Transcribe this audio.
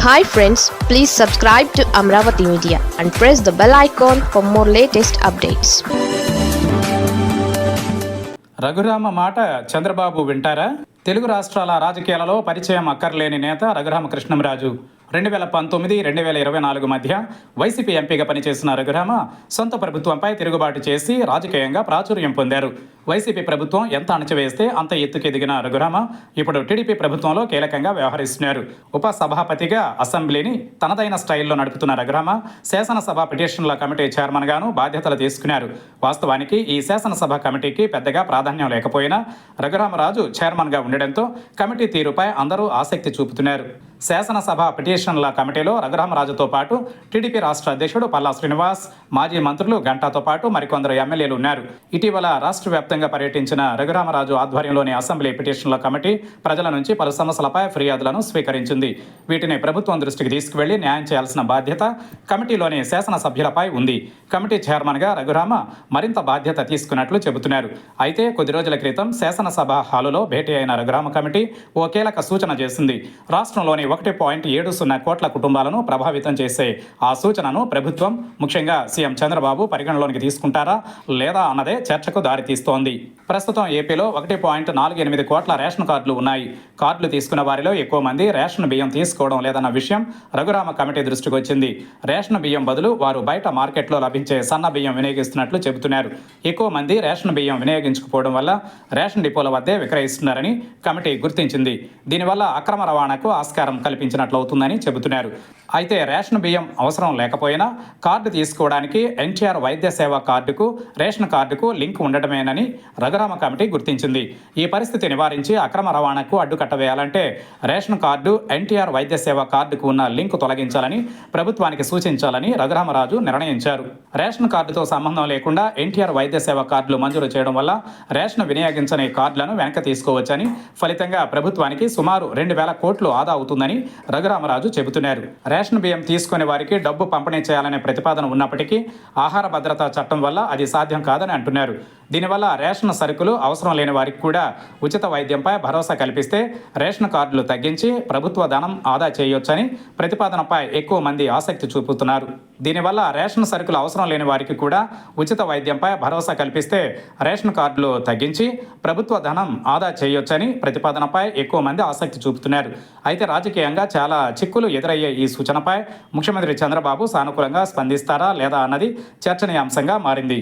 Hi friends, please subscribe to Amravati Media and press the bell icon for more latest updates. Raghurama మాట చంద్రబాబు వింటారా? తెలుగు రాష్ట్రాల రాజకీయాలలో పరిచయం అక్కర్లేని నేత రఘురామ కృష్ణంరాజు. 2019-2024 మధ్య వైసీపీ ఎంపీగా పనిచేసిన రఘురామ సొంత ప్రభుత్వంపై తిరుగుబాటు చేసి రాజకీయంగా ప్రాచుర్యం పొందారు. వైసీపీ ప్రభుత్వం ఎంత అణచివేస్తే అంత ఎత్తుకు ఎదిగిన రఘురామ ఇప్పుడు టీడీపీ ప్రభుత్వంలో కీలకంగా వ్యవహరిస్తున్నారు. ఉప సభాపతిగా అసెంబ్లీని తనదైన స్టైల్లో నడుపుతున్న రఘురామ శాసనసభ పిటిషన్ల కమిటీ చైర్మన్గాను బాధ్యతలు తీసుకున్నారు. వాస్తవానికి ఈ శాసనసభ కమిటీకి పెద్దగా ప్రాధాన్యం లేకపోయినా రఘురామరాజు చైర్మన్గా ఉండడంతో కమిటీ తీరుపై అందరూ ఆసక్తి చూపుతున్నారు. శాసనసభ పిటిషన్ల కమిటీలో రఘురామరాజుతో పాటు టీడీపీ రాష్ట్ర అధ్యక్షుడు పల్లా శ్రీనివాస్, మాజీ మంత్రులు గంటాతో పాటు మరికొందరు ఎమ్మెల్యేలు ఉన్నారు. ఇటీవల రాష్ట్ర వ్యాప్తంగా పర్యటించిన రఘురామరాజు ఆధ్వర్యంలోని అసెంబ్లీ పిటిషన్ల కమిటీ ప్రజల నుంచి పలు సమస్యలపై ఫిర్యాదులను స్వీకరించింది. వీటిని ప్రభుత్వం దృష్టికి తీసుకువెళ్లి న్యాయం చేయాల్సిన బాధ్యత కమిటీలోని శాసనసభ్యులపై ఉంది. కమిటీ చైర్మన్గా రఘురామ మరింత బాధ్యత తీసుకున్నట్లు చెబుతున్నారు. అయితే కొద్ది రోజుల క్రితం శాసనసభ హాలులో భేటీ అయిన రఘురామ కమిటీ ఓ కీలక సూచన చేసింది. రాష్ట్రంలోని 1.70 కోట్ల కుటుంబాలను ప్రభావితం చేసే ఆ సూచనను ప్రభుత్వం, ముఖ్యంగా సీఎం చంద్రబాబు పరిగణలోనికి తీసుకుంటారా లేదా అన్నదే చర్చకు దారితీస్తోంది. ప్రస్తుతం ఏపీలో 1.48 కోట్ల రేషన్ కార్డులు ఉన్నాయి. కార్డులు తీసుకున్న వారిలో ఎక్కువ మంది రేషన్ బియ్యం తీసుకోవడం లేదన్న విషయం రఘురామ కమిటీ దృష్టికి వచ్చింది. రేషన్ బియ్యం బదులు వారు బయట మార్కెట్లో లభించే సన్న బియ్యం వినియోగిస్తున్నట్లు చెబుతున్నారు. ఎక్కువ మంది రేషన్ బియ్యం వినియోగించుకోవడం వల్ల రేషన్ డిపోల వద్దే విక్రయిస్తున్నారని కమిటీ గుర్తించింది. దీనివల్ల అక్రమ రవాణాకు ఆస్కారం కల్పించినట్లవుతుందని చెబుతున్నారు. అయితే రేషన్ బియ్యం అవసరం లేకపోయినా కార్డు తీసుకోవడానికి ఎన్టీఆర్ వైద్య సేవ కార్డుకు రేషన్ కార్డుకు లింక్ ఉండటమేనని రఘురామ కమిటీ గుర్తించింది. ఈ పరిస్థితి నివారించి అక్రమ రవాణాకు అడ్డుకట్ట వేయాలంటే రేషన్ కార్డు, ఎన్టీఆర్ వైద్య సేవ కార్డుకు ఉన్న లింక్ తొలగించాలని ప్రభుత్వానికి సూచించాలని రఘురామరాజు నిర్ణయించారు. రేషన్ కార్డుతో సంబంధం లేకుండా ఎన్టీఆర్ వైద్య సేవ కార్డులు మంజూరు చేయడం వల్ల రేషన్ వినియోగించని కార్డులను వెనక్కి తీసుకోవచ్చని, ఫలితంగా ప్రభుత్వానికి సుమారు 2,000 కోట్లు ఆదా అవుతుందని రఘురామరాజు చెబుతున్నారు. రేషన్ బియ్యం తీసుకునే వారికి డబ్బు పంపిణీ చేయాలనే ప్రతిపాదన ఉన్నప్పటికీ ఆహార భద్రతా చట్టం వల్ల అది సాధ్యం కాదని అంటున్నారు. దీనివల్ల రేషన్ సరుకులు అవసరం లేని వారికి కూడా ఉచిత వైద్యంపై భరోసా కల్పిస్తే రేషన్ కార్డులు తగ్గించి ప్రభుత్వ ధనం ఆదా చేయొచ్చని ప్రతిపాదనపై ఎక్కువ మంది ఆసక్తి చూపుతున్నారు. దీనివల్ల రేషన్ సరుకులు అవసరం లేని వారికి కూడా ఉచిత వైద్యంపై భరోసా కల్పిస్తే రేషన్ కార్డులు తగ్గించి ప్రభుత్వ ధనం ఆదా చేయొచ్చని ప్రతిపాదనపై ఎక్కువ మంది ఆసక్తి చూపుతున్నారు. అయితే రాజకీయంగా చాలా చిక్కులు ఎదురయ్యే ఈ సూచనపై ముఖ్యమంత్రి చంద్రబాబు సానుకూలంగా స్పందిస్తారా లేదా అన్నది చర్చనీయాంశంగా మారింది.